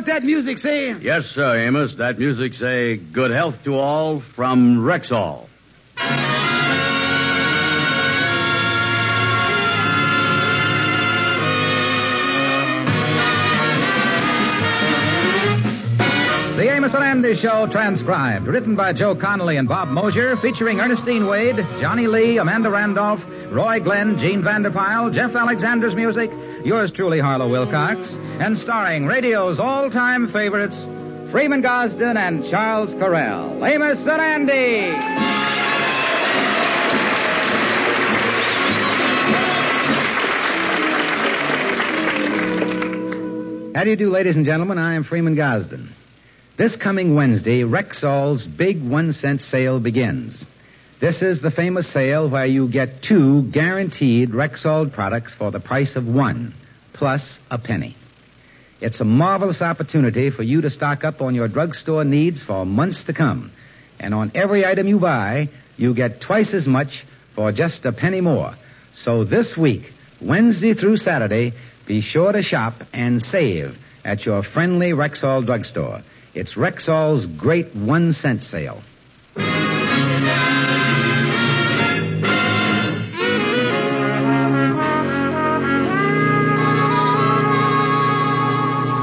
what that music say? Yes, sir, Amos. That music say, good health to all from Rexall. The Amos and Andy Show transcribed, written by Joe Connolly and Bob Mosier, featuring Ernestine Wade, Johnny Lee, Amanda Randolph, Roy Glenn, Gene Vanderpyle, Jeff Alexander's music, yours truly, Harlow Wilcox, and starring radio's all-time favorites, Freeman Gosden and Charles Correll. Amos and Andy! How do you do, ladies and gentlemen? I am Freeman Gosden. This coming Wednesday, Rexall's big 1-cent sale begins. This is the famous sale where you get 2 guaranteed Rexall products for the price of 1, plus a penny. It's a marvelous opportunity for you to stock up on your drugstore needs for months to come. And on every item you buy, you get twice as much for just a penny more. So this week, Wednesday through Saturday, be sure to shop and save at your friendly Rexall drugstore. It's Rexall's great 1-cent sale.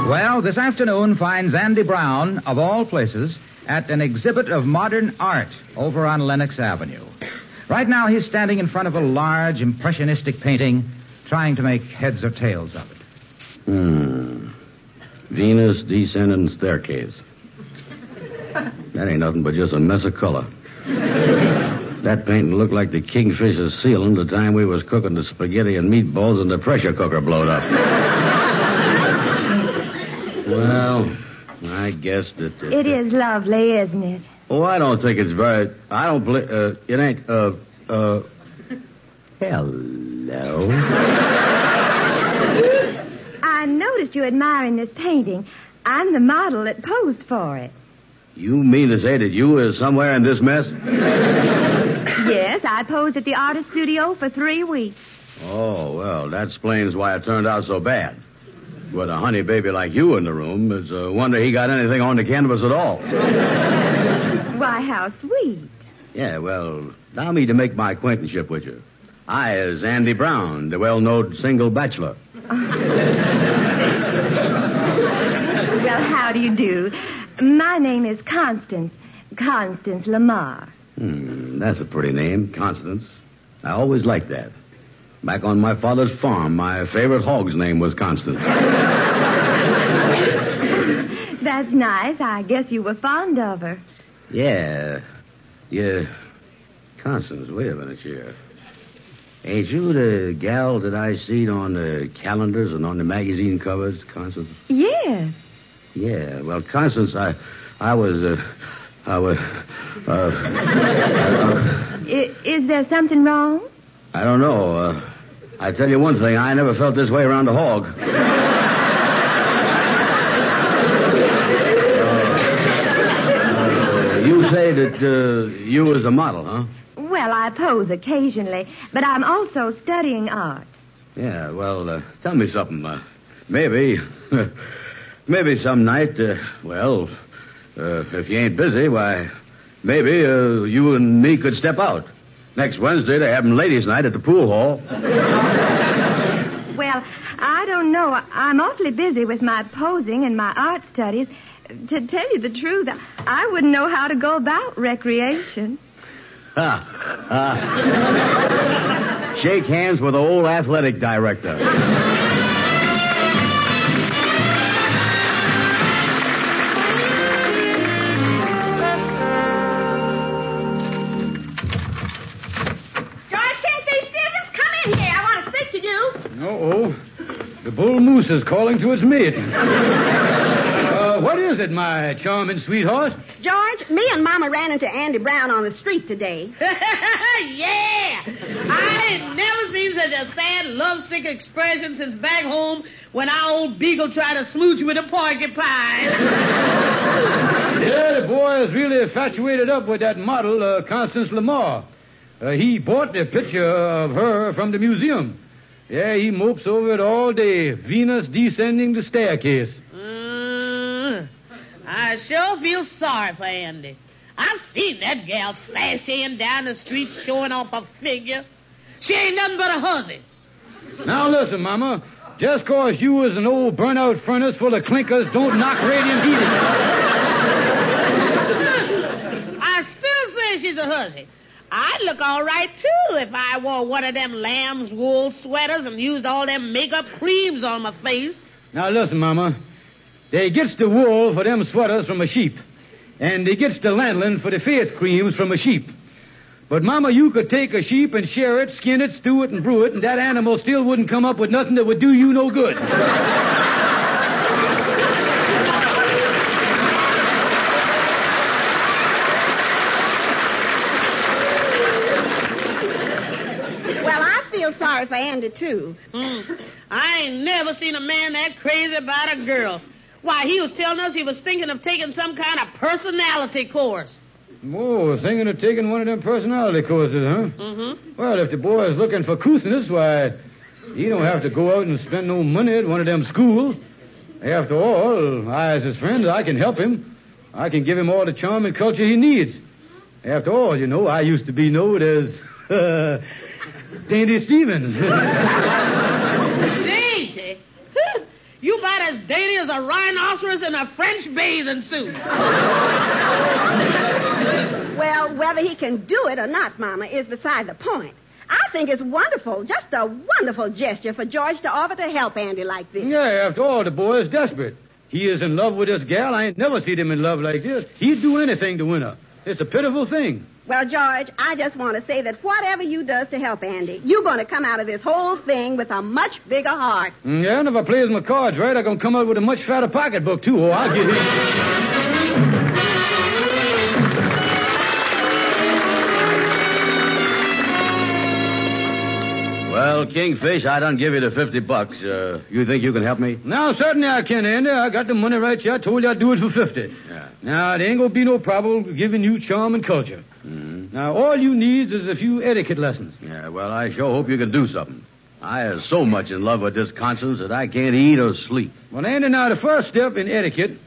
Well, this afternoon finds Andy Brown, of all places, at an exhibit of modern art over on Lenox Avenue. Right now he's standing in front of a large, impressionistic painting, trying to make heads or tails of it. Venus Descending Staircase. That ain't nothing but just a mess of color. That painting looked like the Kingfisher's ceiling the time we was cooking the spaghetti and meatballs and the pressure cooker blowed up. Well, I guess that... It is lovely, isn't it? Oh, I don't think it's very... I don't believe... it ain't... Hello? I noticed you admiring this painting. I'm the model that posed for it. You mean to say that you is somewhere in this mess? Yes, I posed at the artist studio for 3 weeks. Oh, well, that explains why it turned out so bad. With a honey baby like you in the room, it's a wonder he got anything on the canvas at all. Why, how sweet. Yeah, well, allow me to make my acquaintanceship with you. I is Andy Brown, the well-known single bachelor. Well, how do you do? My name is Constance Lamar. That's a pretty name, Constance. I always liked that. Back on my father's farm, my favorite hog's name was Constance. That's nice. I guess you were fond of her. Yeah. Constance, wait a minute here. Ain't you the gal that I seen on the calendars and on the magazine covers, Constance? Yes. Yeah, well, Constance, I was... Is there something wrong? I don't know. I tell you one thing, I never felt this way around a hog. You say that you was a model, huh? Well, I pose occasionally, but I'm also studying art. Yeah, well, tell me something. Maybe some night, if you ain't busy, why, maybe you and me could step out. Next Wednesday, they're having ladies' night at the pool hall. Well, I don't know. I'm awfully busy with my posing and my art studies. To tell you the truth, I wouldn't know how to go about recreation. Shake hands with the old athletic director. Uh-oh. The bull moose is calling to its mate. What is it, my charming sweetheart? George, me and Mama ran into Andy Brown on the street today. Yeah! I ain't never seen such a sad, lovesick expression since back home when our old beagle tried to smooch with a porcupine. Yeah, the boy is really infatuated up with that model, Constance Lamar. He bought the picture of her from the museum. Yeah, he mopes over it all day. Venus Descending the Staircase. I sure feel sorry for Andy. I've seen that gal sashaying down the street showing off her figure. She ain't nothing but a hussy. Now listen, Mama. Just 'cause you was an old burnt-out furnace full of clinkers don't knock radiant heating. I still say she's a hussy. I'd look all right, too, if I wore one of them lamb's wool sweaters and used all them makeup creams on my face. Now listen, Mama. They gets the wool for them sweaters from a sheep. And they gets the lanolin for the face creams from a sheep. But, Mama, you could take a sheep and share it, skin it, stew it, and brew it, and that animal still wouldn't come up with nothing that would do you no good. Well, I feel sorry for Andy, too. I ain't never seen a man that crazy about a girl. Why, he was telling us he was thinking of taking some kind of personality course. Oh, thinking of taking one of them personality courses, huh? Mm-hmm. Well, if the boy is looking for couthness, why, he don't have to go out and spend no money at one of them schools. After all, I, as his friend, I can help him. I can give him all the charm and culture he needs. After all, you know, I used to be known as Dainty Stevens. Dainty? You about as dainty as a rhinoceros in a French bathing suit. Well, whether he can do it or not, Mama, is beside the point. I think it's wonderful, just a wonderful gesture for George to offer to help Andy like this. Yeah, after all, the boy is desperate. He is in love with this gal. I ain't never seen him in love like this. He'd do anything to win her. It's a pitiful thing. Well, George, I just want to say that whatever you does to help Andy, you're going to come out of this whole thing with a much bigger heart. Yeah, and if I plays my cards right, I'm going to come out with a much fatter pocketbook, too. Oh, I'll get it. Well, Kingfish, I done give you the $50. You think you can help me? Now, certainly I can, Andy. I got the money right here. I told you I'd do it for 50. Yeah. Now, there ain't going to be no problem giving you charm and culture. Mm-hmm. Now, all you need is a few etiquette lessons. Yeah, well, I sure hope you can do something. I am so much in love with this Constance that I can't eat or sleep. Well, Andy, now, the first step in etiquette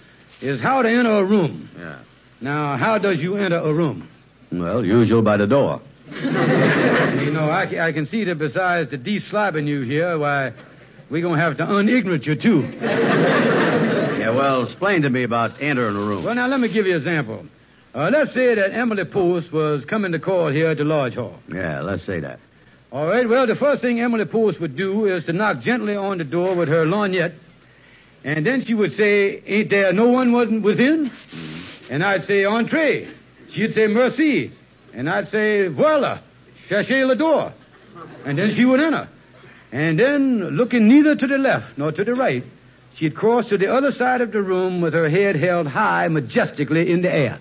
is how to enter a room. Yeah. Now, how does you enter a room? Well, usual by the door. You know, I can see that besides the de-slapping you here, why, we're going to have to un-ignorant you, too. Yeah, well, explain to me about entering a room. Well, now, let me give you an example. Let's say that Emily Post was coming to call here at the Lodge Hall. Yeah, let's say that. All right, well, the first thing Emily Post would do is to knock gently on the door with her lorgnette, and then she would say, ain't there no one within? Mm-hmm. And I'd say, entree. She'd say, merci. And I'd say, voila, cherchez le door. And then she would enter. And then, looking neither to the left nor to the right, she'd cross to the other side of the room with her head held high majestically in the air.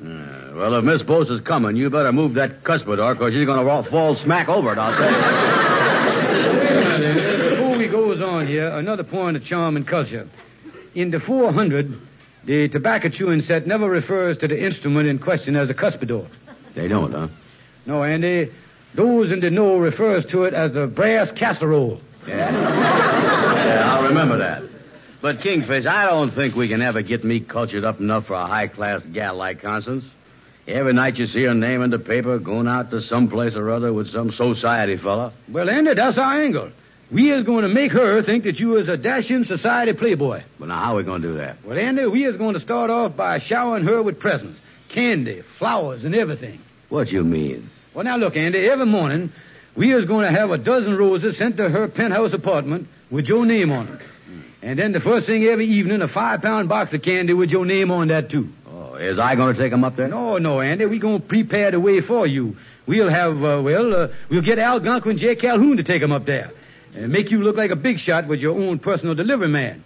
Well, if Miss Post is coming, you better move that cuspidor, because she's going to fall smack over it, I'll tell you. Before we goes on here, another point of charm and culture. In the 400, the tobacco chewing set never refers to the instrument in question as a cuspidor. They don't, huh? No, Andy. Those in the know refers to it as a brass casserole. Yeah. Yeah, I'll remember that. But, Kingfish, I don't think we can ever get me cultured up enough for a high-class gal like Constance. Every night you see her name in the paper, going out to some place or other with some society fella. Well, Andy, that's our angle. We is going to make her think that you is a dashing society playboy. Well, now, how are we going to do that? Well, Andy, we is going to start off by showering her with presents. Candy, flowers, and everything. What you mean? Well, now, look, Andy, every morning, we is going to have a dozen roses sent to her penthouse apartment with your name on it. And then the first thing every evening, a 5-pound box of candy with your name on that, too. Oh, is I going to take them up there? No, Andy. We're going to prepare the way for you. We'll have, we'll get Al Gonquin and J. Calhoun to take them up there. And make you look like a big shot with your own personal delivery man.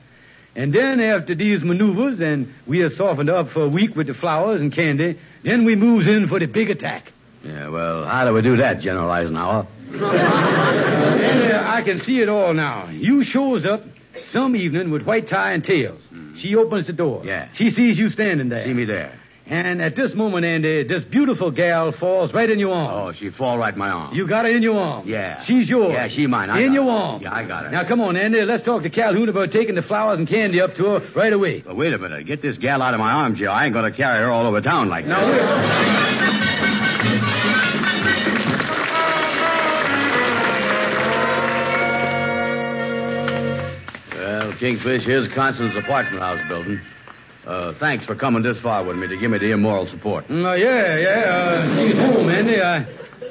And then after these maneuvers, and we are softened up for a week with the flowers and candy, then we moves in for the big attack. Yeah, well, how do we do that, General Eisenhower? Andy, I can see it all now. You shows up some evening with white tie and tails. She opens the door. Yeah. She sees you standing there. See me there. And at this moment, Andy, this beautiful gal falls right in your arm. Oh, she fall right in my arm. You got her in your arm. Yeah. She's yours. Yeah, she mine. In your arm. Yeah, I got her. Now, come on, Andy. Let's talk to Calhoun about taking the flowers and candy up to her right away. But wait a minute. Get this gal out of my arms, Joe. I ain't going to carry her all over town like Now, Well, Kingfish, here's Constance's apartment house building. Thanks for coming this far with me to give me the immoral support. She's home, Andy.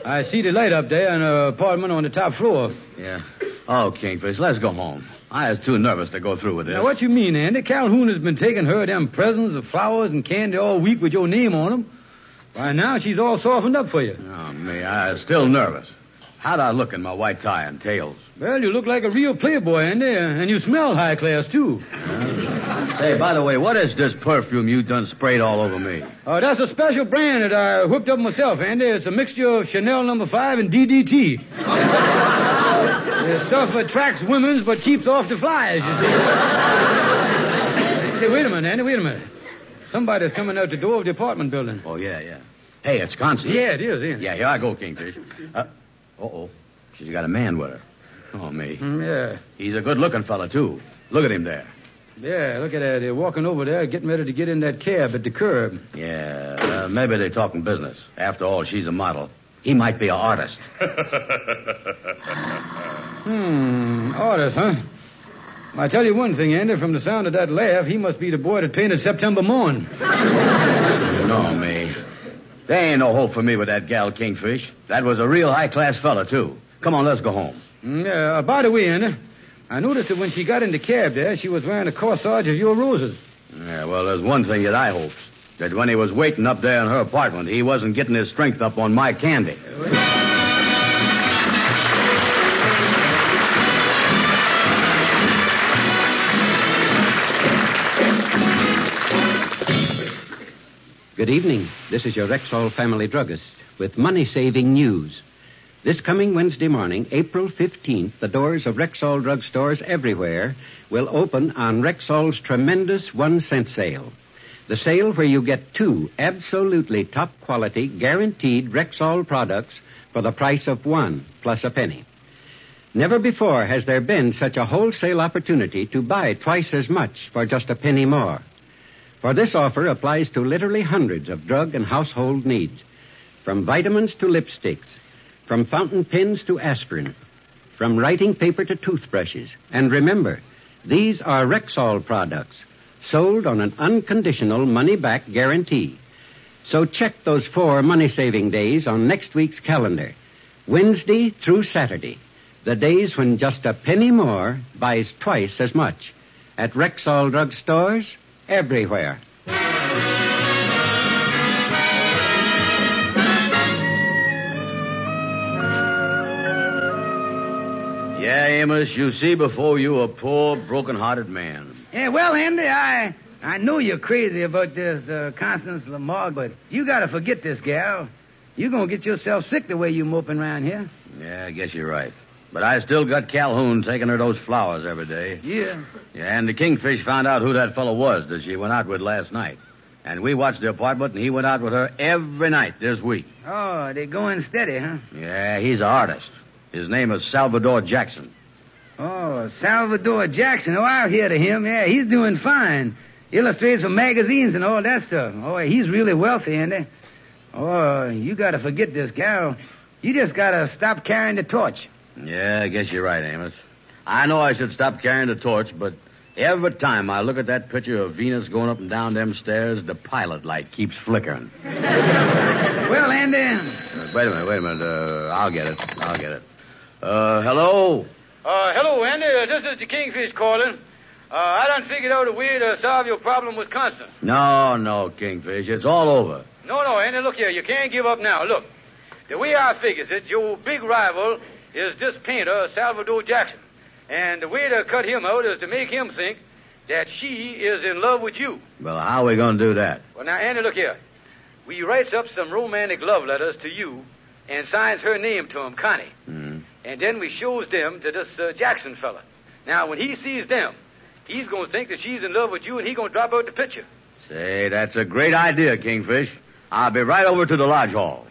I see the light up there in her apartment on the top floor. Yeah. Oh, Kingfish, let's go home. I was too nervous to go through with this. Now, what you mean, Andy? Calhoun has been taking her them presents of flowers and candy all week with your name on them. Why, now she's all softened up for you. Oh, me, I was still nervous. How'd I look in my white tie and tails? Well, you look like a real playboy, Andy, and you smell high class, too. Hey, by the way, what is this perfume you done sprayed all over me? That's a special brand that I whipped up myself, Andy. It's a mixture of Chanel No. 5 and DDT. The stuff attracts women but keeps off the flies, you see. Say, wait a minute, Andy, wait a minute. Somebody's coming out the door of the apartment building. Oh, yeah. Hey, it's Constance. Yeah, it is. Yeah, here I go, Kingfish. Uh-oh. She's got a man with her. Oh, me. Yeah. He's a good-looking fella, too. Look at him there. Yeah, look at that. They're walking over there, getting ready to get in that cab at the curb. Yeah, maybe they're talking business. After all, she's a model. He might be an artist. Artist, huh? I tell you one thing, Andy, from the sound of that laugh, he must be the boy that painted September Morn. No, me. There ain't no hope for me with that gal Kingfish. That was a real high-class fella, too. Come on, let's go home. Yeah, by the way, Andy, I noticed that when she got in the cab there, she was wearing a corsage of your roses. Yeah, well, there's one thing that I hoped. That when he was waiting up there in her apartment, he wasn't getting his strength up on my candy. Good evening. This is your Rexall family druggist with money-saving news. This coming Wednesday morning, April 15th, the doors of Rexall drugstores everywhere will open on Rexall's tremendous 1-cent sale. The sale where you get 2 absolutely top-quality, guaranteed Rexall products for the price of 1 plus a penny. Never before has there been such a wholesale opportunity to buy twice as much for just a penny more. For this offer applies to literally hundreds of drug and household needs, from vitamins to lipsticks, from fountain pens to aspirin, from writing paper to toothbrushes. And remember, these are Rexall products, sold on an unconditional money-back guarantee. So check those 4 money-saving days on next week's calendar, Wednesday through Saturday, the days when just a penny more buys twice as much at Rexall drugstores everywhere. Yeah, Amos, you see before you a poor, broken-hearted man. Yeah, well, Andy, I know you're crazy about this Constance Lamar, but you got to forget this gal. You're going to get yourself sick the way you moping around here. Yeah, I guess you're right. But I still got Calhoun taking her those flowers every day. Yeah. Yeah, and the Kingfish found out who that fellow was that she went out with last night. And we watched the apartment, and he went out with her every night this week. Oh, they're going steady, huh? Yeah, he's an artist. His name is Salvador Jackson. Oh, Salvador Jackson. Oh, I'll hear to him. Yeah, he's doing fine. Illustrates for magazines and all that stuff. Oh, he's really wealthy, Andy. Oh, you got to forget this gal. You just got to stop carrying the torch. Yeah, I guess you're right, Amos. I know I should stop carrying the torch, but every time I look at that picture of Venus going up and down them stairs, the pilot light keeps flickering. Well, Andy. Wait a minute. I'll get it. Hello? Hello, Andy. This is the Kingfish calling. I done figured out a way to solve your problem with Constance. No, Kingfish. It's all over. No, Andy, look here. You can't give up now. Look, the way I figures it, your big rival is this painter, Salvador Jackson. And the way to cut him out is to make him think that she is in love with you. Well, how are we going to do that? Well, now, Andy, look here. We writes up some romantic love letters to you and signs her name to him, Connie. Mm-hmm. And then we shows them to this Jackson fella. Now, when he sees them, he's going to think that she's in love with you, and he's going to drop out the picture. Say, that's a great idea, Kingfish. I'll be right over to the lodge hall.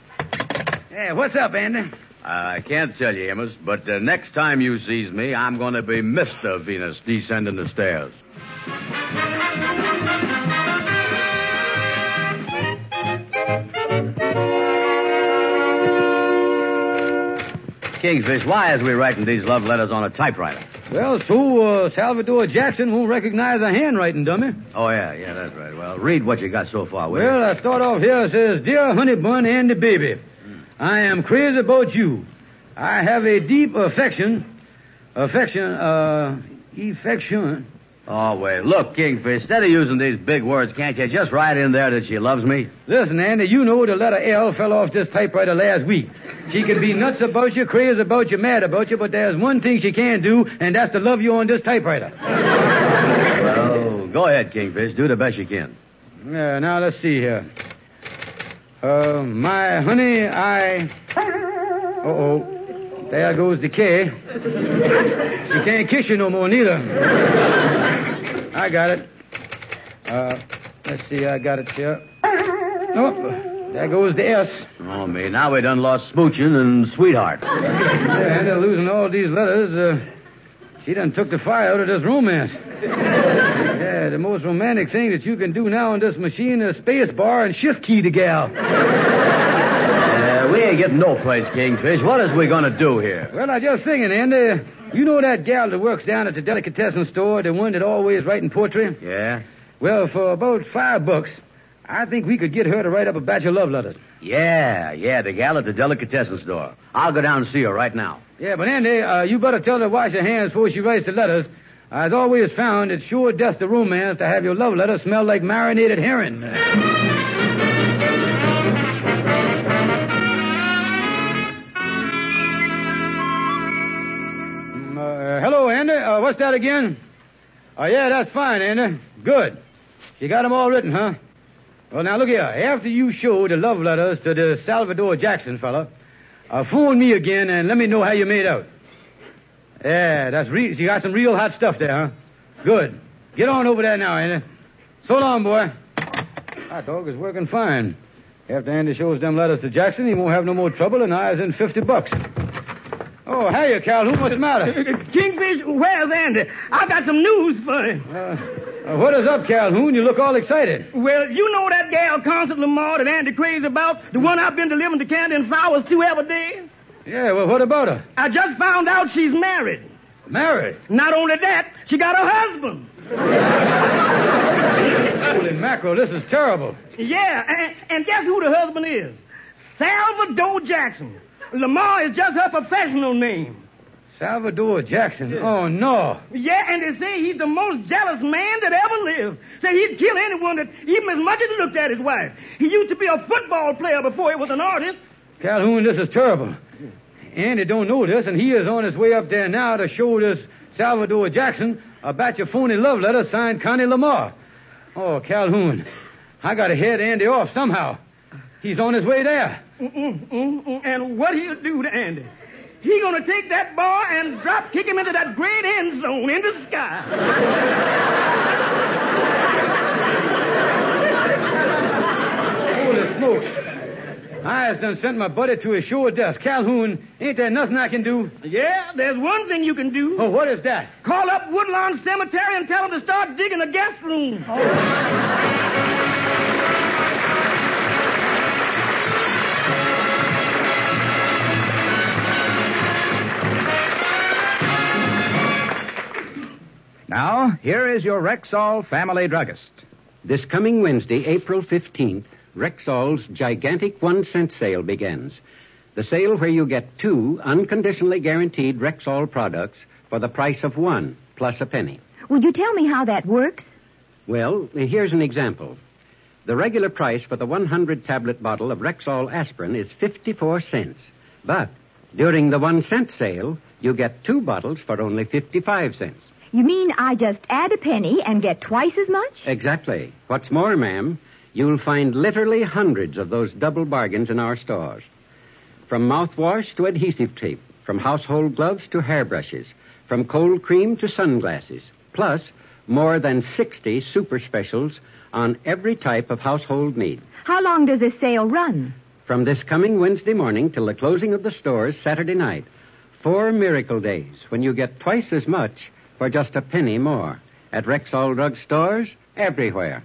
Hey, what's up, Andy? I can't tell you, Amos, but the next time you sees me, I'm going to be Mr. Venus descending the stairs. Kingfish, why is we writing these love letters on a typewriter? Well, so Salvador Jackson won't recognize a handwriting, dummy. Oh, yeah, that's right. Well, read what you got so far, will you? Well, I start off here. It says, Dear Honey Bun Andy Baby, I am crazy about you. I have a deep affection. Oh, wait. Look, Kingfish, instead of using these big words, can't you just write in there that she loves me? Listen, Andy, you know the letter L fell off this typewriter last week. She can be nuts about you, crazy about you, mad about you, but there's one thing she can't do, and that's to love you on this typewriter. Well, go ahead, Kingfish. Do the best you can. Yeah, now let's see here. My honey, Uh-oh. There goes the K. She can't kiss you no more, neither. I got it. Let's see, I got it here. Oh, there goes the S. Oh, me. Now we done lost smooching and sweetheart. Yeah, and losing all these letters, she done took the fire out of this romance. Yeah, the most romantic thing that you can do now on this machine is space bar and shift key the gal. We ain't getting no place, Kingfish. What is we going to do here? Well, I just thinking, Andy, you know that gal that works down at the delicatessen store, the one that always writing poetry? Yeah? Well, for about $5, I think we could get her to write up a batch of love letters. Yeah, the gal at the delicatessen store. I'll go down and see her right now. Yeah, but Andy, you better tell her to wash her hands before she writes the letters. I've always found it's sure death to romance to have your love letter smell like marinated herring. Hello, Andy. What's that again? Oh, yeah, that's fine, Andy. Good. You got them all written, huh? Well, now, look here. After you show the love letters to the Salvador Jackson fella, phone me again and let me know how you made out. Yeah, that's you got some real hot stuff there, huh? Good. Get on over there now, Andy. So long, boy. That dog is working fine. After Andy shows them letters to Jackson, he won't have no more trouble, and I is in $50. Oh, hiya, Calhoun. What's the matter? Kingfish, where's Andy? I got some news for him. What is up, Calhoun? You look all excited. Well, you know that gal, Constance Lamar, that Andy crazy about? The one I've been delivering the candy and flowers to every day? Yeah, well, what about her? I just found out she's married. Married? Not only that, she got a husband. Holy mackerel, this is terrible. Yeah, and guess who the husband is? Salvador Jackson. Lamar is just her professional name. Salvador Jackson? Yeah. Oh, no. Yeah, and they say he's the most jealous man that ever lived. Say he'd kill anyone that even as much as looked at his wife. He used to be a football player before he was an artist. Calhoun, this is terrible. Andy don't know this, and he is on his way up there now to show this Salvador Jackson a batch of phony love letters signed Connie Lamar. Oh, Calhoun, I got to head Andy off somehow. He's on his way there. And what he'll do to Andy? He gonna take that ball and drop kick him into that great end zone in the sky. Holy smokes. I has done sent my buddy to his sure death. Calhoun, ain't there nothing I can do? Yeah, there's one thing you can do. Oh, what is that? Call up Woodlawn Cemetery and tell them to start digging a guest room. Now, here is your Rexall family druggist. This coming Wednesday, April 15th, Rexall's gigantic 1-cent sale begins. The sale where you get 2 unconditionally guaranteed Rexall products for the price of 1 plus a penny. Would you tell me how that works? Well, here's an example. The regular price for the 100-tablet bottle of Rexall aspirin is 54 cents. But during the 1-cent sale, you get 2 bottles for only 55 cents. You mean I just add a penny and get twice as much? Exactly. What's more, ma'am, you'll find literally hundreds of those double bargains in our stores. From mouthwash to adhesive tape, from household gloves to hairbrushes, from cold cream to sunglasses. Plus, more than 60 super specials on every type of household need. How long does this sale run? From this coming Wednesday morning till the closing of the stores Saturday night. 4 miracle days when you get twice as much for just a penny more. At Rexall Drug Stores, everywhere.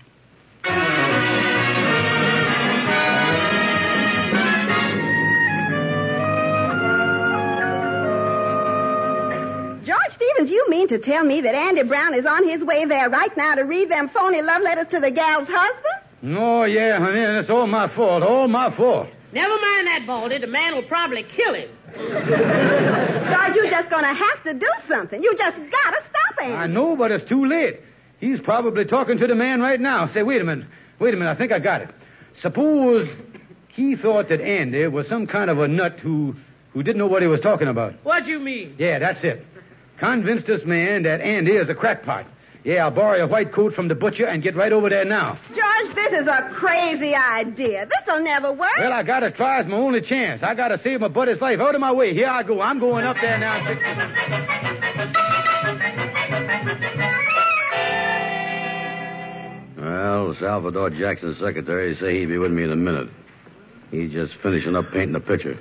George Stevens, you mean to tell me that Andy Brown is on his way there right now to read them phony love letters to the gal's husband? Oh, yeah, honey, that's all my fault, all my fault. Never mind that, Baldy. The man will probably kill him. George, you're just going to have to do something. You just got to stop Andy. I know, but it's too late. He's probably talking to the man right now. Say, wait a minute, I think I got it. Suppose he thought that Andy was some kind of a nut who didn't know what he was talking about. What do you mean? Yeah, that's it. Convince this man that Andy is a crackpot. Yeah, I'll borrow a white coat from the butcher and get right over there now. George, this is a crazy idea. This'll never work. Well, I gotta try. It's my only chance. I gotta save my buddy's life. Out of my way. Here I go. I'm going up there now. Well, Salvador Jackson's secretary say he'd be with me in a minute. He's just finishing up painting the picture.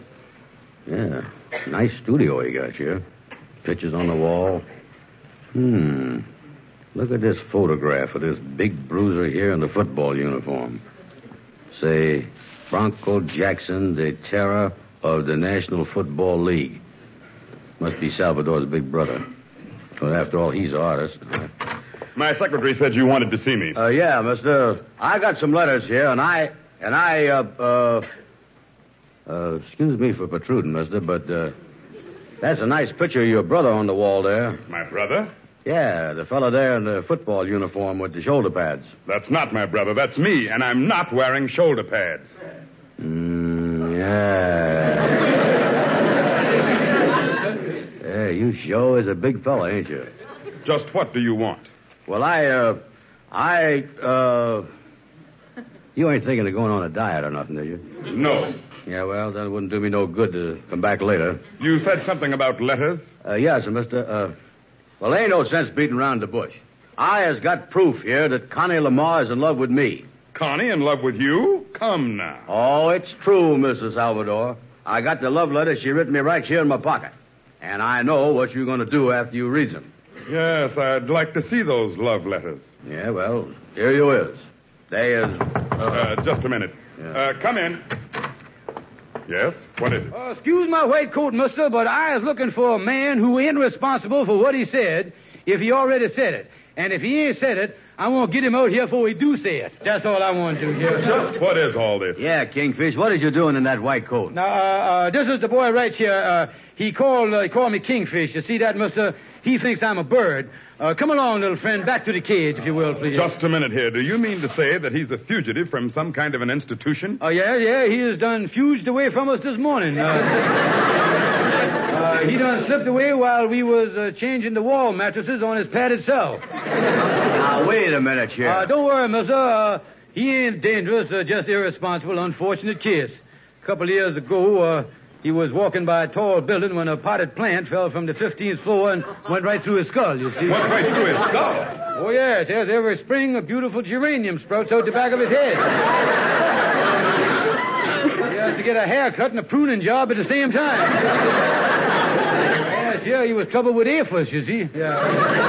Yeah, nice studio he got here. Pictures on the wall. Look at this photograph of this big bruiser here in the football uniform. Say, Bronco Jackson, the terror of the National Football League. Must be Salvador's big brother. But after all, he's an artist. My secretary said you wanted to see me. Yeah, mister. I got some letters here, and I, excuse me for protruding, mister, but, that's a nice picture of your brother on the wall there. My brother? Yeah, the fellow there in the football uniform with the shoulder pads. That's not my brother. That's me, and I'm not wearing shoulder pads. Yeah. Yeah, you sure is a big fella, ain't you? Just what do you want? Well, you ain't thinking of going on a diet or nothing, are you? No. Yeah, well, then it wouldn't do me no good to come back later. You said something about letters? Yes, mister. Well, ain't no sense beating around the bush. I has got proof here that Connie Lamar is in love with me. Connie in love with you? Come now. Oh, it's true, Mrs. Salvador. I got the love letter she written me right here in my pocket. And I know what you're going to do after you read them. Yes, I'd like to see those love letters. Yeah, well, here you is. They is... just a minute. Yeah. Come in. Yes? What is it? Excuse my white coat, mister, but I is looking for a man who ain't responsible for what he said if he already said it. And if he ain't said it, I want to get him out here before he do say it. That's all I want to do here. Just what is all this? Yeah, Kingfish, what is you doing in that white coat? Now, this is the boy right here. He called me Kingfish. You see that, mister? He thinks I'm a bird. Come along, little friend, back to the cage, if you will, please. Just a minute here. Do you mean to say that he's a fugitive from some kind of an institution? Yeah, he has done fuged away from us this morning. He done slipped away while we was changing the wall mattresses on his padded cell. Now, wait a minute here. Don't worry, mister. He ain't dangerous, just irresponsible, unfortunate case. A couple of years ago, he was walking by a tall building when a potted plant fell from the 15th floor and went right through his skull, you see. Went right through his skull? Oh, yes. Every spring, a beautiful geranium sprouts out the back of his head. He has to get a haircut and a pruning job at the same time. Yes, he was troubled with aphis, you see. Yeah.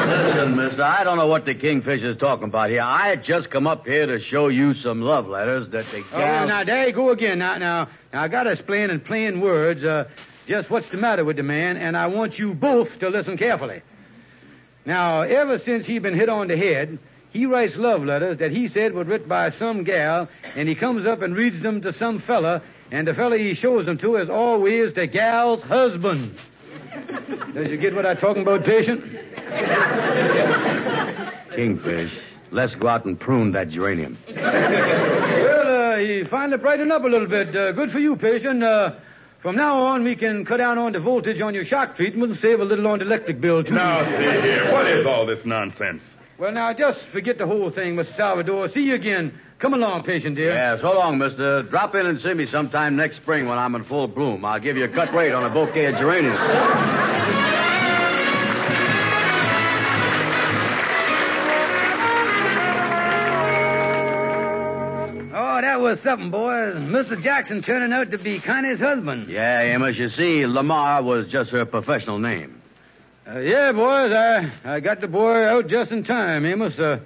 Listen, mister, I don't know what the Kingfish is talking about here. I had just come up here to show you some love letters that the gal... Now, there you go again. Now, I got to explain in plain words just what's the matter with the man, and I want you both to listen carefully. Now, ever since he been hit on the head, he writes love letters that he said were written by some gal, and he comes up and reads them to some fella, and the fella he shows them to is always the gal's husband. Does you get what I'm talking about, patient? Kingfish, let's go out and prune that geranium. Well, he finally brightened up a little bit. Good for you, patient. From now on, we can cut down on the voltage on your shock treatment and save a little on the electric bill, too. Now, see here. What is all this nonsense? Well, now, just forget the whole thing, Mr. Salvador. See you again. Come along, patient dear. Yeah, so long, mister. Drop in and see me sometime next spring when I'm in full bloom. I'll give you a cut rate on a bouquet of geraniums. was something, boys. Mr. Jackson turning out to be Connie's husband. Yeah, Amos, you see, Lamar was just her professional name. Yeah, boys, I got the boy out just in time, Amos. If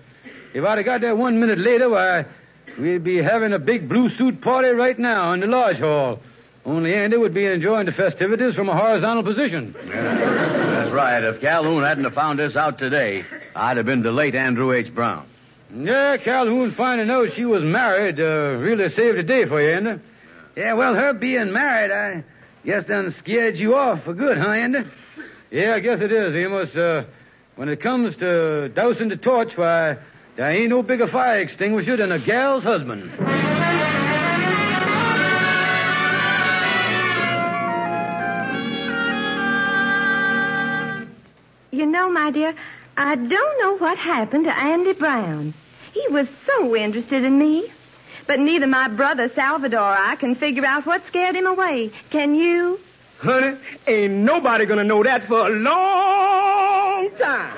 I'd have got there 1 minute later, why, we'd be having a big blue suit party right now in the lodge hall. Only Andy would be enjoying the festivities from a horizontal position. Yeah, that's right. If Calhoun hadn't have found this out today, I'd have been the late Andrew H. Brown. Yeah, Calhoun finding out she was married really saved the day for you, Andy. Yeah, well, her being married, I guess done scared you off for good, huh, Andy? Yeah, I guess it is, Amos. When it comes to dousing the torch, why, there ain't no bigger fire extinguisher than a gal's husband. You know, my dear, I don't know what happened to Andy Brown. He was so interested in me. But neither my brother Salvador or I can figure out what scared him away. Can you? Honey, ain't nobody gonna know that for a long time.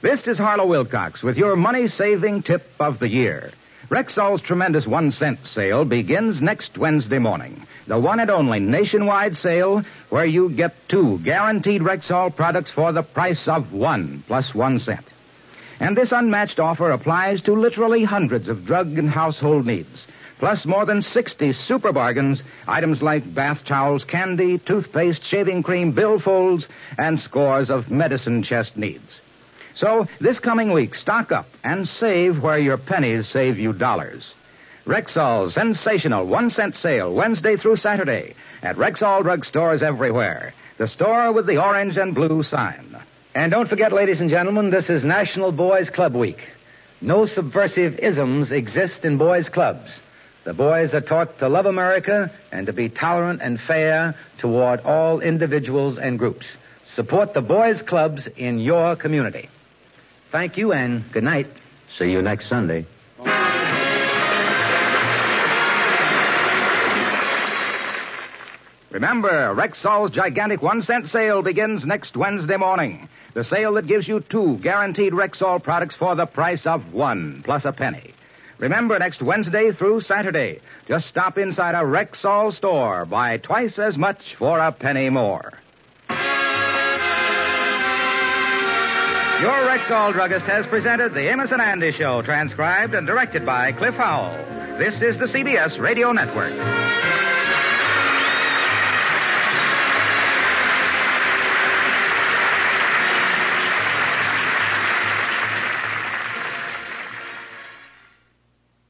This is Harlow Wilcox with your money-saving tip of the year. Rexall's tremendous 1 cent sale begins next Wednesday morning. The one and only nationwide sale where you get 2 guaranteed Rexall products for the price of 1 plus 1 cent. And this unmatched offer applies to literally hundreds of drug and household needs, plus more than 60 super bargains, items like bath towels, candy, toothpaste, shaving cream, billfolds, and scores of medicine chest needs. So, this coming week, stock up and save where your pennies save you dollars. Rexall's sensational 1 cent sale Wednesday through Saturday at Rexall drugstores everywhere. The store with the orange and blue sign. And don't forget, ladies and gentlemen, this is National Boys Club Week. No subversive isms exist in boys' clubs. The boys are taught to love America and to be tolerant and fair toward all individuals and groups. Support the boys' clubs in your community. Thank you and good night. See you next Sunday. Remember, Rexall's gigantic 1 cent sale begins next Wednesday morning. The sale that gives you 2 guaranteed Rexall products for the price of 1 plus a penny. Remember, next Wednesday through Saturday, just stop inside a Rexall store, buy twice as much for a penny more. Your Rexall druggist has presented the Amos and Andy Show, transcribed and directed by Cliff Howell. This is the CBS Radio Network.